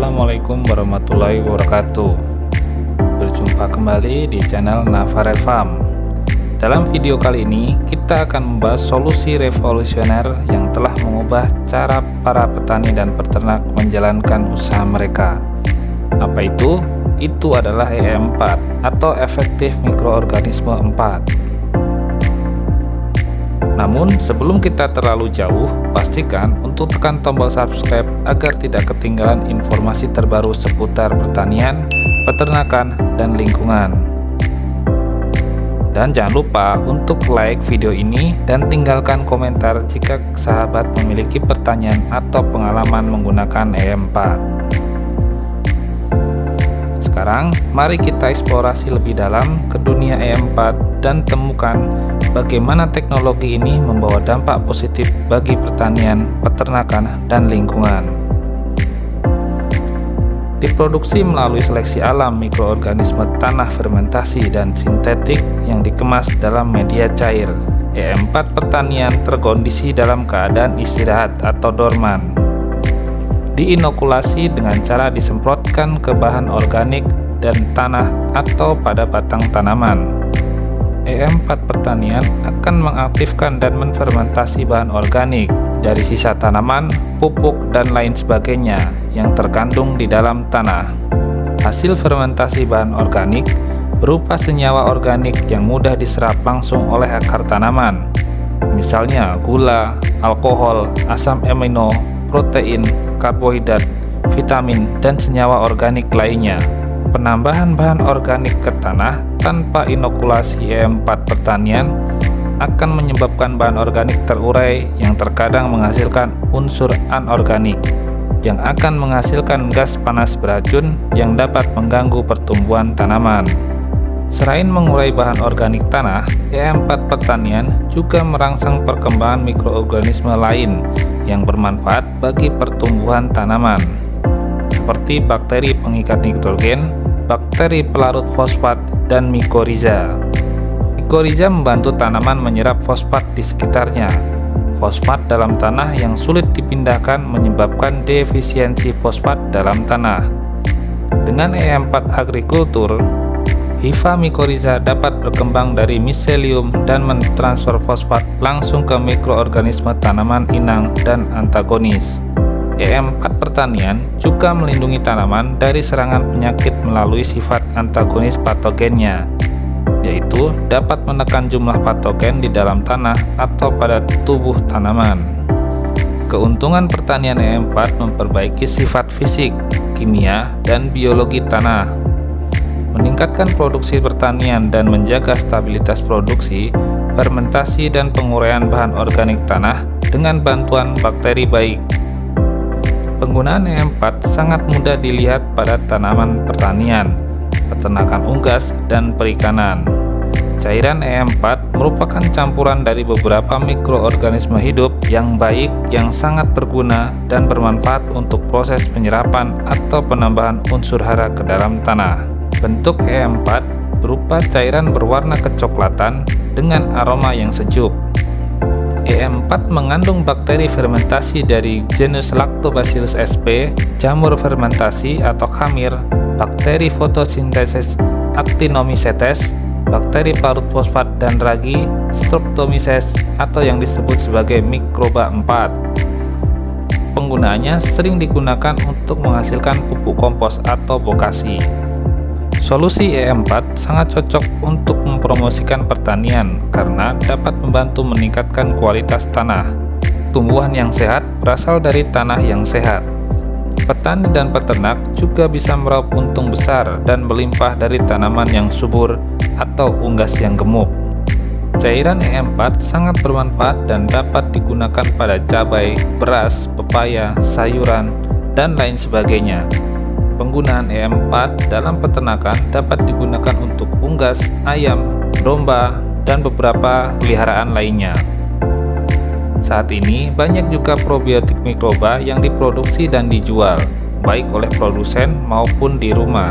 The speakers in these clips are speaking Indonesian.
Assalamualaikum warahmatullahi wabarakatuh. Berjumpa kembali di channel Navarre Farm. Dalam video kali ini kita akan membahas solusi revolusioner yang telah mengubah cara para petani dan peternak menjalankan usaha mereka. Apa itu? Itu adalah EM4 atau efektif mikroorganisme 4. Namun sebelum kita terlalu jauh, pastikan untuk tekan tombol subscribe agar tidak ketinggalan informasi terbaru seputar pertanian, peternakan, dan lingkungan. Dan jangan lupa untuk like video ini dan tinggalkan komentar jika sahabat memiliki pertanyaan atau pengalaman menggunakan EM4. Sekarang mari kita eksplorasi lebih dalam ke dunia EM4 dan temukan bagaimana teknologi ini membawa dampak positif bagi pertanian, peternakan, dan lingkungan. Diproduksi melalui seleksi alam mikroorganisme tanah fermentasi dan sintetik yang dikemas dalam media cair. EM4 pertanian terkondisi dalam keadaan istirahat atau dorman. Diinokulasi dengan cara disemprotkan ke bahan organik dan tanah atau pada batang tanaman. EM4 pertanian akan mengaktifkan dan menfermentasi bahan organik dari sisa tanaman, pupuk, dan lain sebagainya yang terkandung di dalam tanah. Hasil fermentasi bahan organik berupa senyawa organik yang mudah diserap langsung oleh akar tanaman, misalnya gula, alkohol, asam amino, protein, karbohidrat, vitamin, dan senyawa organik lainnya. Penambahan bahan organik ke tanah tanpa inokulasi EM4 pertanian akan menyebabkan bahan organik terurai yang terkadang menghasilkan unsur anorganik yang akan menghasilkan gas panas beracun yang dapat mengganggu pertumbuhan tanaman. Selain mengurai bahan organik tanah, EM4 pertanian juga merangsang perkembangan mikroorganisme lain yang bermanfaat bagi pertumbuhan tanaman, seperti bakteri pengikat nitrogen, bakteri pelarut fosfat, dan mikoriza. Mikoriza membantu tanaman menyerap fosfat di sekitarnya. Fosfat dalam tanah yang sulit dipindahkan menyebabkan defisiensi fosfat dalam tanah. Dengan EM4 agrikultur, hifa mikoriza dapat berkembang dari miselium dan mentransfer fosfat langsung ke mikroorganisme tanaman inang dan antagonis. EM4 pertanian juga melindungi tanaman dari serangan penyakit melalui sifat antagonis patogennya, yaitu dapat menekan jumlah patogen di dalam tanah atau pada tubuh tanaman. Keuntungan pertanian EM4 memperbaiki sifat fisik, kimia, dan biologi tanah, meningkatkan produksi pertanian dan menjaga stabilitas produksi, fermentasi, dan penguraian bahan organik tanah dengan bantuan bakteri baik. Penggunaan EM4 sangat mudah dilihat pada tanaman pertanian, peternakan unggas, dan perikanan. Cairan EM4 merupakan campuran dari beberapa mikroorganisme hidup yang baik yang sangat berguna dan bermanfaat untuk proses penyerapan atau penambahan unsur hara ke dalam tanah. Bentuk EM4 berupa cairan berwarna kecoklatan dengan aroma yang sejuk. EM4 mengandung bakteri fermentasi dari genus Lactobacillus sp, jamur fermentasi atau khamir, bakteri fotosintesis Actinomycetes, bakteri parut fosfat dan ragi, Streptomyces atau yang disebut sebagai mikroba 4. Penggunaannya sering digunakan untuk menghasilkan pupuk kompos atau bokasi. Solusi EM4 sangat cocok untuk mempromosikan pertanian karena dapat membantu meningkatkan kualitas tanah. Tumbuhan yang sehat berasal dari tanah yang sehat. Petani dan peternak juga bisa meraup untung besar dan melimpah dari tanaman yang subur atau unggas yang gemuk. Cairan EM4 sangat bermanfaat dan dapat digunakan pada cabai, beras, pepaya, sayuran, dan lain sebagainya. Penggunaan EM4 dalam peternakan dapat digunakan untuk unggas, ayam, domba, dan beberapa peliharaan lainnya. Saat ini banyak juga probiotik mikroba yang diproduksi dan dijual, baik oleh produsen maupun di rumah,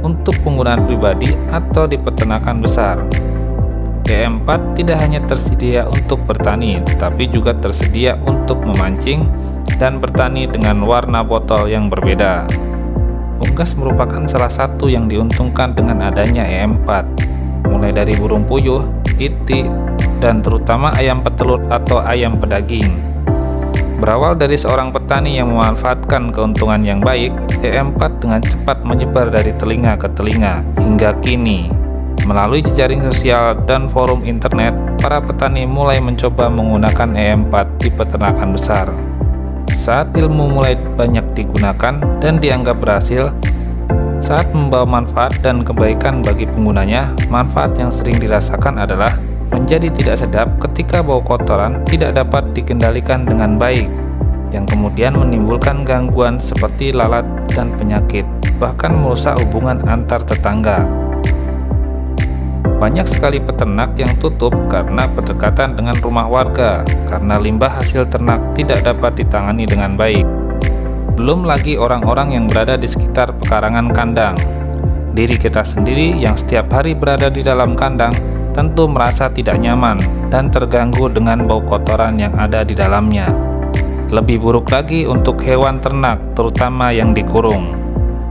untuk penggunaan pribadi atau di peternakan besar. EM4 tidak hanya tersedia untuk bertani, tetapi juga tersedia untuk memancing dan bertani dengan warna botol yang berbeda. unggas merupakan salah satu yang diuntungkan dengan adanya EM4, mulai dari burung puyuh, itik, dan terutama ayam petelur atau ayam pedaging. Berawal dari seorang petani yang memanfaatkan keuntungan yang baik, EM4 dengan cepat menyebar dari telinga ke telinga hingga kini. Melalui jejaring sosial dan forum internet, para petani mulai mencoba menggunakan EM4 di peternakan besar. Saat ilmu mulai banyak digunakan dan dianggap berhasil, saat membawa manfaat dan kebaikan bagi penggunanya, manfaat yang sering dirasakan adalah menjadi tidak sedap ketika bau kotoran tidak dapat dikendalikan dengan baik, yang kemudian menimbulkan gangguan seperti lalat dan penyakit, bahkan merusak hubungan antar tetangga. Banyak sekali peternak yang tutup karena berdekatan dengan rumah warga, karena limbah hasil ternak tidak dapat ditangani dengan baik. Belum lagi orang-orang yang berada di sekitar pekarangan kandang. Diri kita sendiri yang setiap hari berada di dalam kandang tentu merasa tidak nyaman dan terganggu dengan bau kotoran yang ada di dalamnya. Lebih buruk lagi untuk hewan ternak, terutama yang dikurung.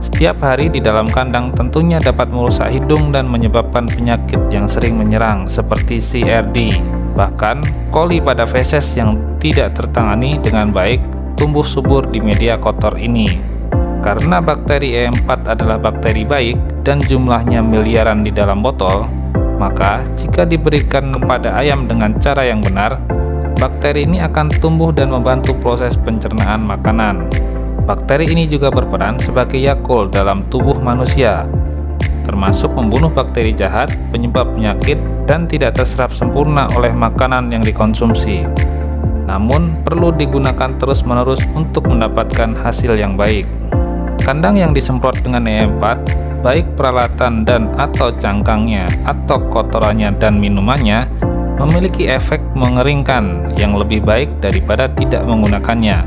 Setiap hari di dalam kandang tentunya dapat merusak hidung dan menyebabkan penyakit yang sering menyerang seperti CRD. Bahkan, coli pada feses yang tidak tertangani dengan baik tumbuh subur di media kotor ini. Karena bakteri E4 adalah bakteri baik dan jumlahnya miliaran di dalam botol, maka jika diberikan kepada ayam dengan cara yang benar, bakteri ini akan tumbuh dan membantu proses pencernaan makanan. Bakteri ini juga berperan sebagai Yakult dalam tubuh manusia, termasuk membunuh bakteri jahat, penyebab penyakit, dan tidak terserap sempurna oleh makanan yang dikonsumsi. Namun, perlu digunakan terus-menerus untuk mendapatkan hasil yang baik. Kandang yang disemprot dengan E4, baik peralatan dan atau cangkangnya, atau kotorannya dan minumannya, memiliki efek mengeringkan yang lebih baik daripada tidak menggunakannya.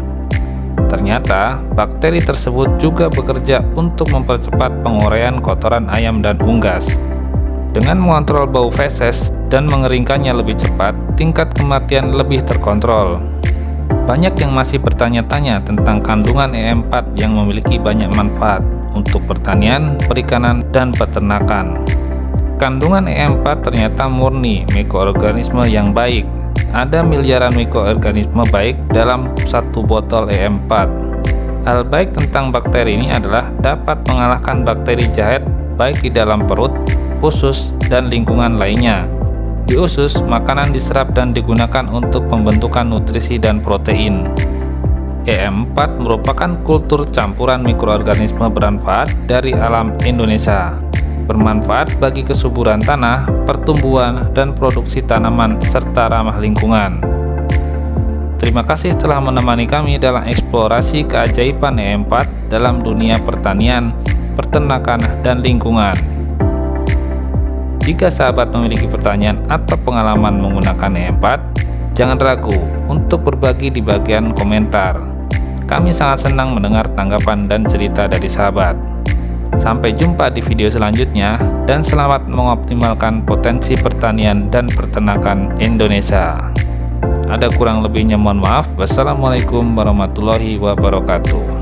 Ternyata, bakteri tersebut juga bekerja untuk mempercepat penguraian kotoran ayam dan unggas. Dengan mengontrol bau feses dan mengeringkannya lebih cepat, tingkat kematian lebih terkontrol. Banyak yang masih bertanya-tanya tentang kandungan E4 yang memiliki banyak manfaat untuk pertanian, perikanan, dan peternakan. Kandungan E4 ternyata murni mikroorganisme yang baik. Ada miliaran mikroorganisme baik dalam satu botol E4. Hal baik tentang bakteri ini adalah dapat mengalahkan bakteri jahat baik di dalam perut, usus, dan lingkungan lainnya. Di usus, makanan diserap dan digunakan untuk pembentukan nutrisi dan protein. E4 merupakan kultur campuran mikroorganisme bermanfaat dari alam Indonesia. Bermanfaat bagi kesuburan tanah, pertumbuhan, dan produksi tanaman, serta ramah lingkungan. Terima kasih telah menemani kami dalam eksplorasi keajaiban E4 dalam dunia pertanian, peternakan, dan lingkungan. Jika sahabat memiliki pertanyaan atau pengalaman menggunakan E4, jangan ragu untuk berbagi di bagian komentar. Kami sangat senang mendengar tanggapan dan cerita dari sahabat. Sampai jumpa di video selanjutnya, dan selamat mengoptimalkan potensi pertanian dan peternakan Indonesia. Ada kurang lebihnya mohon maaf. Wassalamualaikum warahmatullahi wabarakatuh.